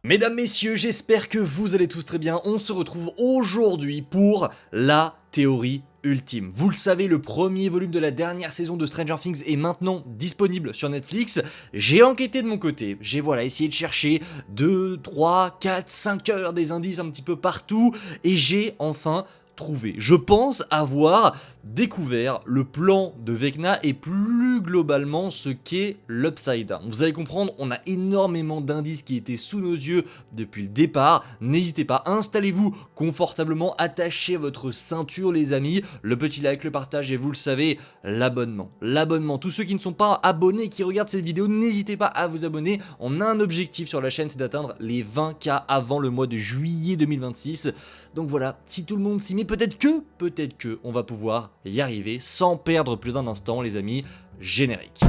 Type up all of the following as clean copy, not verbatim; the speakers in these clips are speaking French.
Mesdames, messieurs, j'espère que vous allez tous très bien. On se retrouve aujourd'hui pour la théorie ultime. Vous le savez, le premier volume de la dernière saison de Stranger Things est maintenant disponible sur Netflix. J'ai enquêté de mon côté, j'ai essayé de chercher 2, 3, 4, 5 heures des indices un petit peu partout et j'ai enfin trouvé. Je pense avoir découvert le plan de Vecna et plus globalement ce qu'est l'Upside Down. Vous allez comprendre, on a énormément d'indices qui étaient sous nos yeux depuis le départ. N'hésitez pas, installez-vous confortablement, attachez votre ceinture les amis, le petit like, le partage et vous le savez, l'abonnement. L'abonnement, tous ceux qui ne sont pas abonnés et qui regardent cette vidéo, n'hésitez pas à vous abonner. On a un objectif sur la chaîne, c'est d'atteindre les 20K avant le mois de juillet 2026. Donc voilà, si tout le monde s'y met, peut-être que on va pouvoir y arriver sans perdre plus d'un instant les amis. Générique.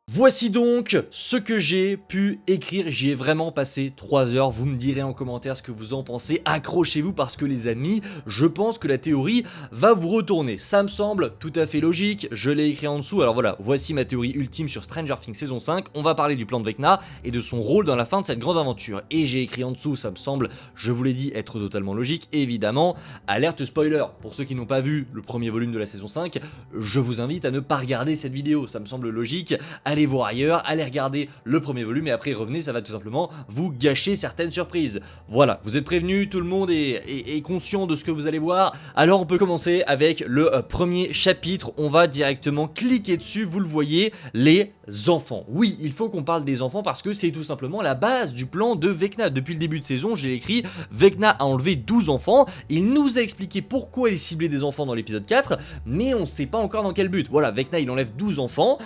Voici donc ce que j'ai pu écrire, j'y ai vraiment passé 3 heures, vous me direz en commentaire ce que vous en pensez, accrochez-vous parce que les amis, je pense que la théorie va vous retourner, ça me semble tout à fait logique, je l'ai écrit en dessous, alors voilà, voici ma théorie ultime sur Stranger Things saison 5, on va parler du plan de Vecna et de son rôle dans la fin de cette grande aventure, et j'ai écrit en dessous, ça me semble, je vous l'ai dit, être totalement logique, évidemment, alerte spoiler, pour ceux qui n'ont pas vu le premier volume de la saison 5, je vous invite à ne pas regarder cette vidéo, ça me semble logique, allez voir ailleurs, allez regarder le premier volume et après revenez, ça va tout simplement vous gâcher certaines surprises. Voilà, vous êtes prévenus, tout le monde est conscient de ce que vous allez voir. Alors on peut commencer avec le premier chapitre, on va directement cliquer dessus, vous le voyez, les enfants. Oui, il faut qu'on parle des enfants parce que c'est tout simplement la base du plan de Vecna. Depuis le début de saison, j'ai écrit, Vecna a enlevé 12 enfants, il nous a expliqué pourquoi il ciblait des enfants dans l'épisode 4, mais on sait pas encore dans quel but. Voilà, Vecna il enlève 12 enfants,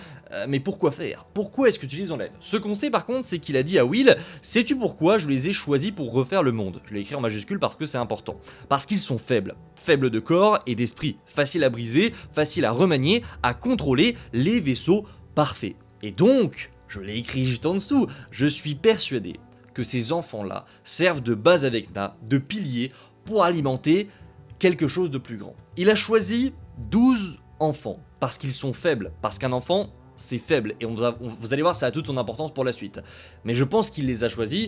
mais pourquoi faire? Pourquoi est-ce que tu les enlèves? Ce qu'on sait par contre, c'est qu'il a dit à Will, sais-tu pourquoi je les ai choisis pour refaire le monde? Je l'ai écrit en majuscule parce que c'est important. Parce qu'ils sont faibles. Faibles de corps et d'esprit. Faciles à briser, faciles à remanier, à contrôler, les vaisseaux parfaits. Et donc, je l'ai écrit juste en dessous, je suis persuadé que ces enfants-là servent de base à Vecna, de pilier pour alimenter quelque chose de plus grand. Il a choisi 12 enfants parce qu'ils sont faibles, parce qu'un enfant c'est faible et vous allez voir ça a toute son importance pour la suite. Mais je pense qu'il les a choisis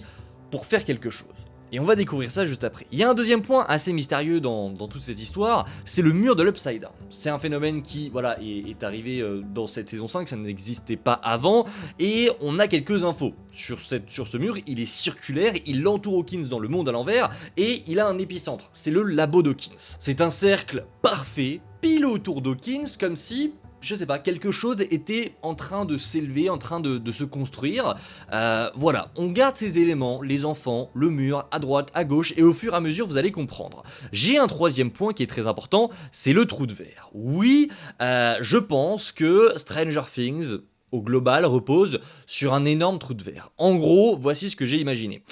pour faire quelque chose. Et on va découvrir ça juste après. Il y a un deuxième point assez mystérieux dans toute cette histoire, c'est le mur de l'Upside Down. C'est un phénomène qui est arrivé dans cette saison 5, ça n'existait pas avant, et on a quelques infos. Sur ce mur, il est circulaire, il entoure Hawkins dans le monde à l'envers, et il a un épicentre, c'est le labo d'Hawkins. C'est un cercle parfait, pile autour d'Hawkins, comme si je sais pas, quelque chose était en train de s'élever, en train de se construire. Voilà, on garde ces éléments, les enfants, le mur, à droite, à gauche, et au fur et à mesure, vous allez comprendre. J'ai un troisième point qui est très important, c'est le trou de verre. Oui, je pense que Stranger Things, au global, repose sur un énorme trou de verre. En gros, voici ce que j'ai imaginé.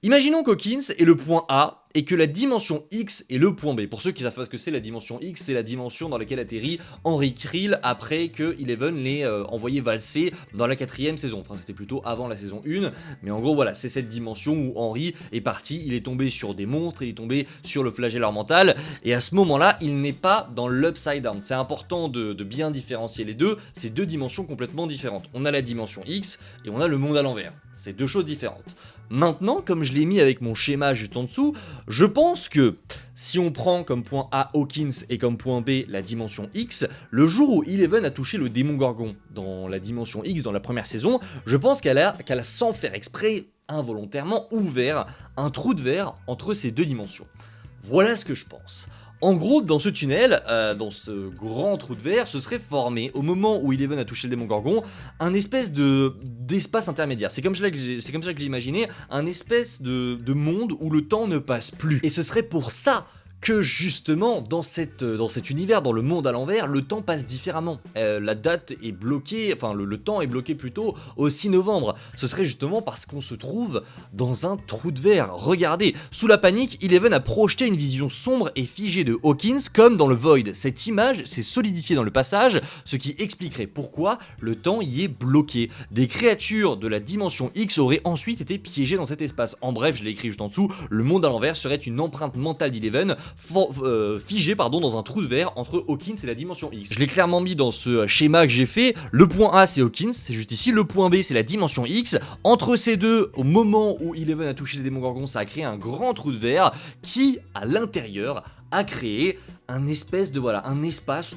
Imaginons qu'Hawkins est le point A et que la dimension X est le point B. Pour ceux qui savent pas ce que c'est la dimension X, c'est la dimension dans laquelle atterrit Henry Krill après que Eleven l'ait envoyé valser dans la 4ème saison. Enfin, c'était plutôt avant la saison 1, mais en gros, voilà, c'est cette dimension où Henry est parti, il est tombé sur des monstres, il est tombé sur le flagelleur mental, et à ce moment-là, il n'est pas dans l'Upside Down. C'est important de bien différencier les deux, c'est deux dimensions complètement différentes. On a la dimension X et on a le monde à l'envers. C'est deux choses différentes. Maintenant, comme je l'ai mis avec mon schéma juste en dessous, je pense que si on prend comme point A Hawkins et comme point B la dimension X, le jour où Eleven a touché le démon Gorgon dans la dimension X dans la première saison, je pense qu'elle a sans faire exprès, involontairement ouvert un trou de verre entre ces deux dimensions. Voilà ce que je pense. En gros, dans ce tunnel, dans ce grand trou de verre, se serait formé, au moment où Eleven a touché le démon Gorgon, un espèce d'espace intermédiaire. C'est comme ça que j'ai imaginé, un espèce de monde où le temps ne passe plus. Et ce serait pour ça que justement, dans cet univers, dans le monde à l'envers, le temps passe différemment. La date est bloquée, enfin le temps est bloqué plutôt au 6 novembre. Ce serait justement parce qu'on se trouve dans un trou de verre. Regardez, sous la panique, Eleven a projeté une vision sombre et figée de Hawkins comme dans le Void. Cette image s'est solidifiée dans le passage, ce qui expliquerait pourquoi le temps y est bloqué. Des créatures de la dimension X auraient ensuite été piégées dans cet espace. En bref, je l'ai écrit juste en dessous, le monde à l'envers serait une empreinte mentale d'Eleven figé dans un trou de verre entre Hawkins et la dimension X. Je l'ai clairement mis dans ce schéma que j'ai fait. Le point A c'est Hawkins, c'est juste ici. Le point B c'est la dimension X. Entre ces deux, au moment où Eleven a touché les Démogorgons, ça a créé un grand trou de verre qui, à l'intérieur, a créé un espace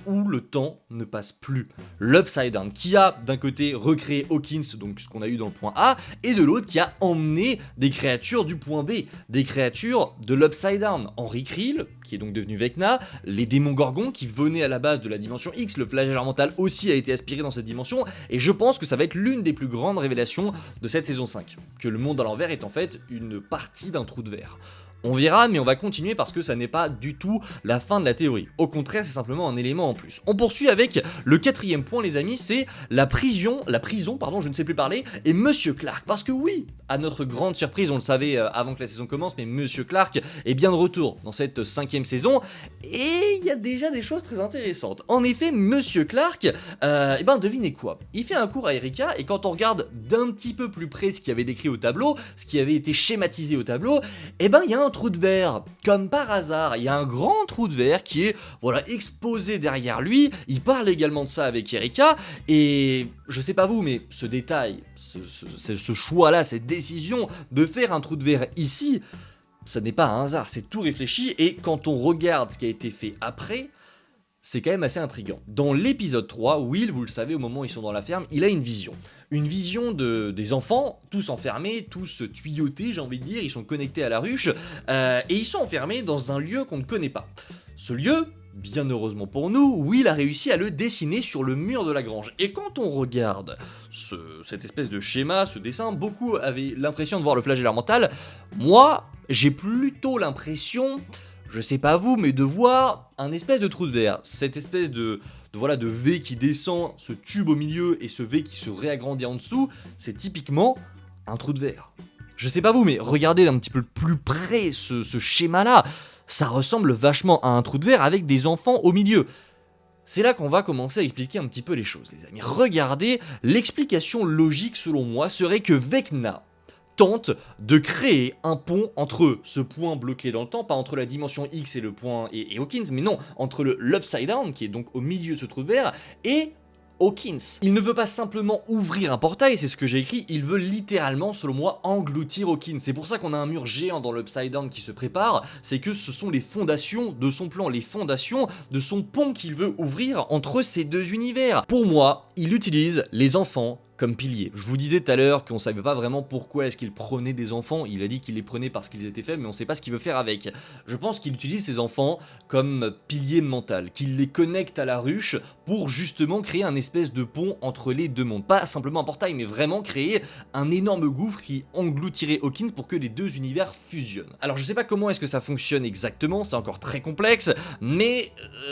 où le temps ne passe plus. L'Upside Down qui a d'un côté recréé Hawkins, donc ce qu'on a eu dans le point A, et de l'autre qui a emmené des créatures du point B, des créatures de l'Upside Down. Henry Krill, qui est donc devenu Vecna, les Démogorgons qui venaient à la base de la dimension X, le flagelleur mental aussi a été aspiré dans cette dimension, et je pense que ça va être l'une des plus grandes révélations de cette saison 5, que le monde à l'envers est en fait une partie d'un trou de verre. On verra, mais on va continuer parce que ça n'est pas du tout la fin de la théorie. Au contraire, c'est simplement un élément en plus. On poursuit avec le 4e point, les amis, c'est la prison, je ne sais plus parler, et Monsieur Clark. Parce que oui, à notre grande surprise, on le savait avant que la saison commence, mais Monsieur Clark est bien de retour dans cette 5e saison, et il y a déjà des choses très intéressantes. En effet, Monsieur Clark, devinez quoi? Il fait un cours à Erika, et quand on regarde d'un petit peu plus près ce qui avait décrit au tableau, ce qui avait été schématisé au tableau, il y a un trou de verre, comme par hasard, il y a un grand trou de verre qui est exposé derrière lui. Il parle également de ça avec Erika, et je sais pas vous, mais ce détail, ce choix-là, cette décision de faire un trou de verre ici, ça n'est pas un hasard, c'est tout réfléchi, et quand on regarde ce qui a été fait après, c'est quand même assez intriguant. Dans l'épisode 3, Will, vous le savez, au moment où ils sont dans la ferme, il a une vision. Une vision des enfants, tous enfermés, tous tuyautés, j'ai envie de dire, ils sont connectés à la ruche, et ils sont enfermés dans un lieu qu'on ne connaît pas. Ce lieu, bien heureusement pour nous, Will a réussi à le dessiner sur le mur de la grange. Et quand on regarde cette espèce de schéma, ce dessin, beaucoup avaient l'impression de voir le flagelleur mental. Moi, j'ai plutôt l'impression, je sais pas vous, mais de voir un espèce de trou de verre, cette espèce de V qui descend, ce tube au milieu et ce V qui se réagrandit en dessous, c'est typiquement un trou de verre. Je sais pas vous, mais regardez d'un petit peu plus près ce schéma-là, ça ressemble vachement à un trou de verre avec des enfants au milieu. C'est là qu'on va commencer à expliquer un petit peu les choses, les amis. Regardez, l'explication logique selon moi serait que Vecna tente de créer un pont entre ce point bloqué dans le temps, pas entre la dimension X et le point et Hawkins, mais non, entre l'Upside Down, qui est donc au milieu de ce trou de verre, et Hawkins. Il ne veut pas simplement ouvrir un portail, c'est ce que j'ai écrit, il veut littéralement, selon moi, engloutir Hawkins. C'est pour ça qu'on a un mur géant dans l'Upside Down qui se prépare, c'est que ce sont les fondations de son plan, les fondations de son pont qu'il veut ouvrir entre ces deux univers. Pour moi, il utilise les enfants comme pilier. Je vous disais tout à l'heure qu'on savait pas vraiment pourquoi est-ce qu'il prenait des enfants, il a dit qu'il les prenait parce qu'ils étaient faibles, mais on sait pas ce qu'il veut faire avec. Je pense qu'il utilise ces enfants comme pilier mental, qu'il les connecte à la ruche pour justement créer un espèce de pont entre les deux mondes. Pas simplement un portail, mais vraiment créer un énorme gouffre qui engloutirait Hawkins pour que les deux univers fusionnent. Alors je sais pas comment est-ce que ça fonctionne exactement, c'est encore très complexe, mais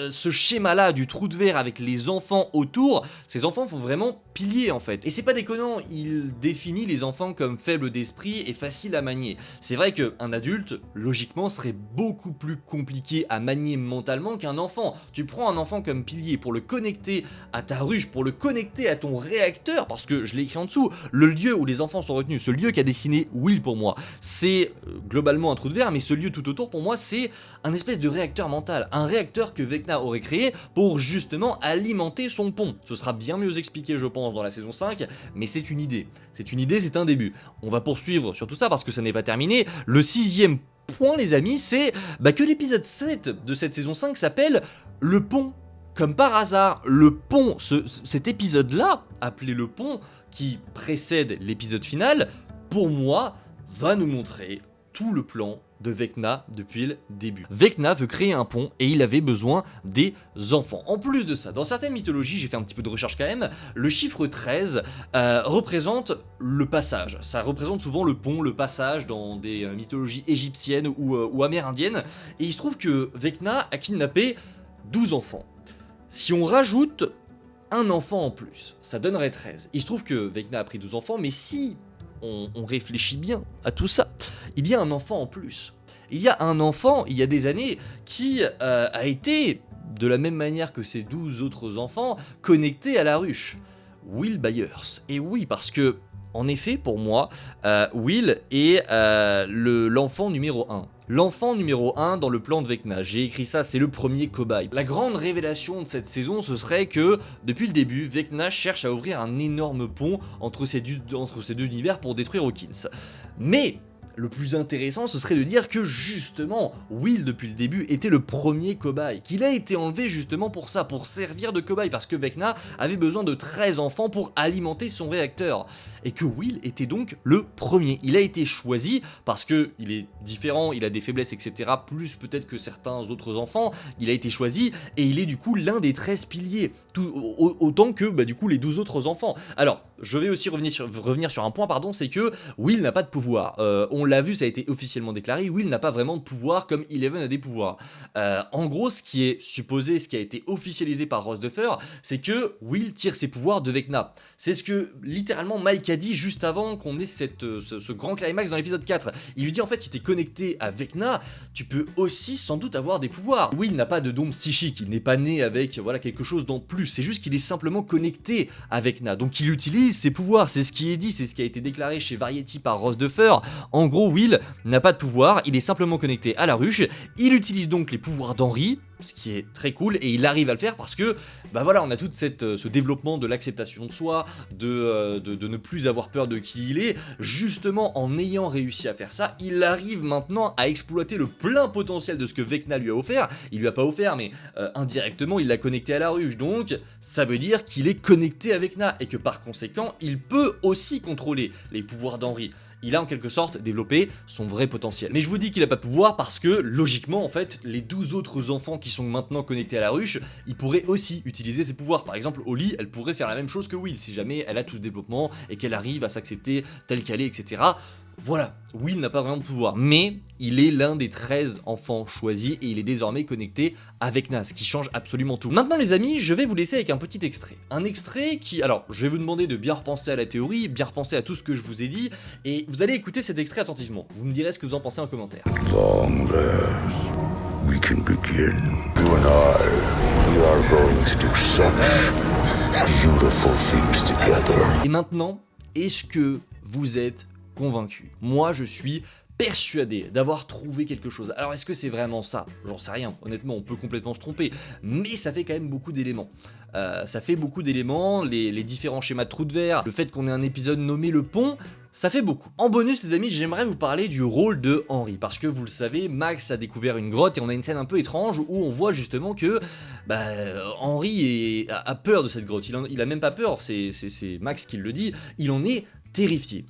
ce schéma-là du trou de verre avec les enfants autour, ces enfants font vraiment pilier en fait. Et c'est pas déconnant, il définit les enfants comme faibles d'esprit et faciles à manier. C'est vrai qu'un adulte, logiquement, serait beaucoup plus compliqué à manier mentalement qu'un enfant. Tu prends un enfant comme pilier pour le connecter à ta ruche, pour le connecter à ton réacteur, parce que je l'ai écrit en dessous, le lieu où les enfants sont retenus, ce lieu qu'a dessiné Will pour moi, c'est globalement un trou de verre, mais ce lieu tout autour pour moi, c'est un espèce de réacteur mental, un réacteur que Vecna aurait créé pour justement alimenter son pont. Ce sera bien mieux expliqué, je pense, dans la saison 5, mais c'est une idée, c'est un début. On va poursuivre sur tout ça parce que ça n'est pas terminé. Le 6e point, les amis, c'est que l'épisode 7 de cette saison 5 s'appelle Le Pont. Comme par hasard, le pont, cet épisode-là, appelé Le Pont, qui précède l'épisode final, pour moi, va nous montrer tout le plan de Vecna depuis le début. Vecna veut créer un pont et il avait besoin des enfants. En plus de ça, dans certaines mythologies, j'ai fait un petit peu de recherche quand même, le chiffre 13 représente le passage. Ça représente souvent le pont, le passage dans des mythologies égyptiennes ou amérindiennes. Et il se trouve que Vecna a kidnappé 12 enfants. Si on rajoute un enfant en plus, ça donnerait 13. Il se trouve que Vecna a pris 12 enfants, mais si on réfléchit bien à tout ça, il y a un enfant en plus. Il y a un enfant, il y a des années, qui a été, de la même manière que ces 12 autres enfants, connecté à la ruche. Will Byers. Et oui, parce que, en effet, pour moi, Will est l'enfant numéro 1. l'enfant numéro 1 dans le plan de Vecna. J'ai écrit ça, c'est le premier cobaye. La grande révélation de cette saison, ce serait que, depuis le début, Vecna cherche à ouvrir un énorme pont entre ces deux univers pour détruire Hawkins. Mais le plus intéressant, ce serait de dire que justement, Will depuis le début était le premier cobaye, qu'il a été enlevé justement pour ça, pour servir de cobaye, parce que Vecna avait besoin de 13 enfants pour alimenter son réacteur, et que Will était donc le premier. Il a été choisi parce que il est différent, il a des faiblesses, etc., plus peut-être que certains autres enfants, il a été choisi, et il est du coup l'un des 13 piliers, autant que du coup les 12 autres enfants. Alors, je vais aussi revenir sur un point, c'est que Will n'a pas de pouvoir. On l'a vu, ça a été officiellement déclaré, Will n'a pas vraiment de pouvoir comme Eleven a des pouvoirs. En gros, ce qui est supposé, ce qui a été officialisé par Ross Duffer, c'est que Will tire ses pouvoirs de Vecna. C'est ce que littéralement Mike a dit juste avant qu'on ait ce grand climax dans l'épisode 4. Il lui dit en fait, si t'es connecté à Vecna, tu peux aussi sans doute avoir des pouvoirs. Will n'a pas de don psychique, il n'est pas né avec quelque chose d'en plus, c'est juste qu'il est simplement connecté à Vecna. Donc il utilise ses pouvoirs, c'est ce qui est dit, c'est ce qui a été déclaré chez Variety par Ross Duffer. En gros, Will n'a pas de pouvoir, il est simplement connecté à la ruche, il utilise donc les pouvoirs d'Henry, ce qui est très cool, et il arrive à le faire parce que, on a tout ce développement de l'acceptation de soi, de ne plus avoir peur de qui il est. Justement, en ayant réussi à faire ça, il arrive maintenant à exploiter le plein potentiel de ce que Vecna lui a offert. Il lui a pas offert, mais indirectement, il l'a connecté à la ruche, donc ça veut dire qu'il est connecté à Vecna, et que par conséquent, il peut aussi contrôler les pouvoirs d'Henry. Il a en quelque sorte développé son vrai potentiel. Mais je vous dis qu'il a pas de pouvoir parce que, logiquement, en fait, les 12 autres enfants qui sont maintenant connectés à la ruche, ils pourraient aussi utiliser ses pouvoirs. Par exemple, Holly, elle pourrait faire la même chose que Will, si jamais elle a tout ce développement et qu'elle arrive à s'accepter telle qu'elle est, etc. Voilà, Will n'a pas vraiment de pouvoir, mais il est l'un des 13 enfants choisis et il est désormais connecté à Vecna, ce qui change absolument tout. Maintenant les amis, je vais vous laisser avec un petit extrait. Un extrait qui... Alors, je vais vous demander de bien repenser à la théorie, bien repenser à tout ce que je vous ai dit, et vous allez écouter cet extrait attentivement. Vous me direz ce que vous en pensez en commentaire. Long last, we can begin. You and I, we are going to do such beautiful things together. Et maintenant, est-ce que vous êtes convaincu? Moi, je suis persuadé d'avoir trouvé quelque chose. Alors, est-ce que c'est vraiment ça? J'en sais rien. Honnêtement, on peut complètement se tromper. Mais ça fait quand même beaucoup d'éléments. Ça fait beaucoup d'éléments, les différents schémas de trous de verre, le fait qu'on ait un épisode nommé Le Pont, ça fait beaucoup. En bonus les amis, j'aimerais vous parler du rôle de Henry, parce que vous le savez, Max a découvert une grotte et on a une scène un peu étrange où on voit justement que Henry a peur de cette grotte. Il a même pas peur, c'est Max qui le dit, il en est terrifié.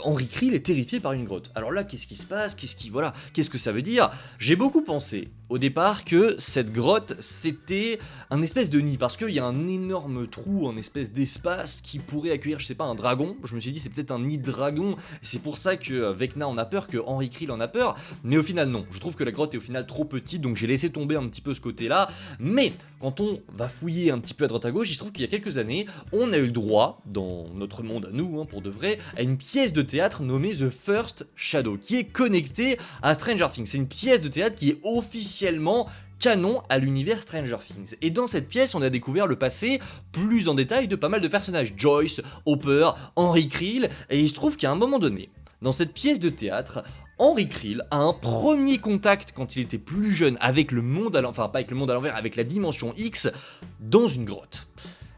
Henry Creel est terrifié par une grotte. Alors là, qu'est-ce qui se passe? Qu'est-ce que ça veut dire? J'ai beaucoup pensé au départ que cette grotte c'était un espèce de nid, parce qu'il y a un énorme trou, un espèce d'espace qui pourrait accueillir, je sais pas, un dragon. Je me suis dit c'est peut-être un nid de dragon, c'est pour ça que Vecna en a peur, que Henry Creel en a peur, mais au final non. Je trouve que la grotte est au final trop petite, donc j'ai laissé tomber un petit peu ce côté-là. Mais quand on va fouiller un petit peu à droite à gauche, il se trouve qu'il y a quelques années, on a eu le droit, dans notre monde à nous, pour de vrai, à une pièce de théâtre nommée The First Shadow, qui est connectée à Stranger Things. C'est une pièce de théâtre qui est officiellement canon à l'univers Stranger Things. Et dans cette pièce, on a découvert le passé plus en détail de pas mal de personnages. Joyce, Hopper, Henry Creel, et il se trouve qu'à un moment donné, dans cette pièce de théâtre, Henry Creel a un premier contact quand il était plus jeune avec le monde à l'envers, enfin pas avec le monde à l'envers, avec la dimension X, dans une grotte.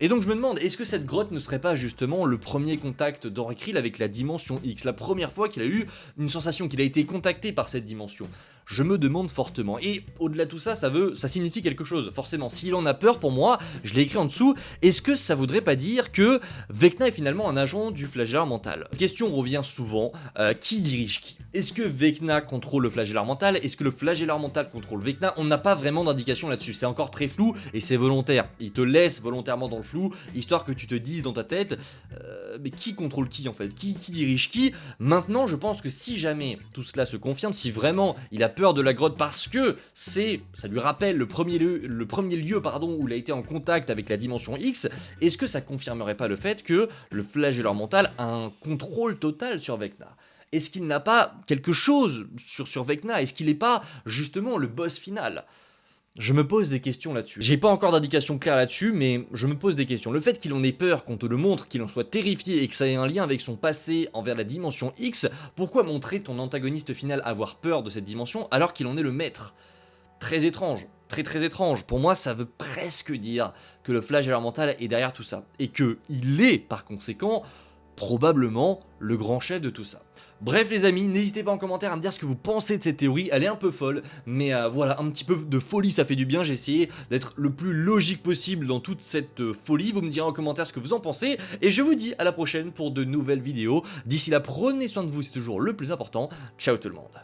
Et donc je me demande, est-ce que cette grotte ne serait pas justement le premier contact d'Henry Creel avec la dimension X, la première fois qu'il a eu une sensation, qu'il a été contacté par cette dimension? Je me demande fortement. Et au-delà de tout ça, ça signifie quelque chose, forcément. S'il en a peur, pour moi, je l'ai écrit en dessous, est-ce que ça voudrait pas dire que Vecna est finalement un agent du flagelleur mental? La question revient souvent, qui dirige qui? Est-ce que Vecna contrôle le flagelleur mental? Est-ce que le flagelleur mental contrôle Vecna? On n'a pas vraiment d'indication là-dessus, c'est encore très flou et c'est volontaire. Il te laisse volontairement dans le flou, histoire que tu te dises dans ta tête, mais qui contrôle qui en fait? Qui dirige qui? Maintenant, je pense que si jamais tout cela se confirme, si vraiment il a peur de la grotte parce que ça lui rappelle le premier lieu où il a été en contact avec la dimension X, est-ce que ça confirmerait pas le fait que le flagelleur mental a un contrôle total sur Vecna? Est-ce qu'il n'a pas quelque chose sur Vecna? Est-ce qu'il n'est pas justement le boss final? Je me pose des questions là-dessus. J'ai pas encore d'indication claire là-dessus, mais je me pose des questions. Le fait qu'il en ait peur, qu'on te le montre, qu'il en soit terrifié et que ça ait un lien avec son passé envers la dimension X, pourquoi montrer ton antagoniste final avoir peur de cette dimension alors qu'il en est le maître? Très étrange, très étrange. Pour moi, ça veut presque dire que le flagelleur mental est derrière tout ça. Et que il est, par conséquent, probablement le grand chef de tout ça. Bref les amis, n'hésitez pas en commentaire à me dire ce que vous pensez de cette théorie, elle est un peu folle, mais voilà, un petit peu de folie ça fait du bien, j'ai essayé d'être le plus logique possible dans toute cette folie, vous me direz en commentaire ce que vous en pensez, et je vous dis à la prochaine pour de nouvelles vidéos, d'ici là prenez soin de vous, c'est toujours le plus important, ciao tout le monde.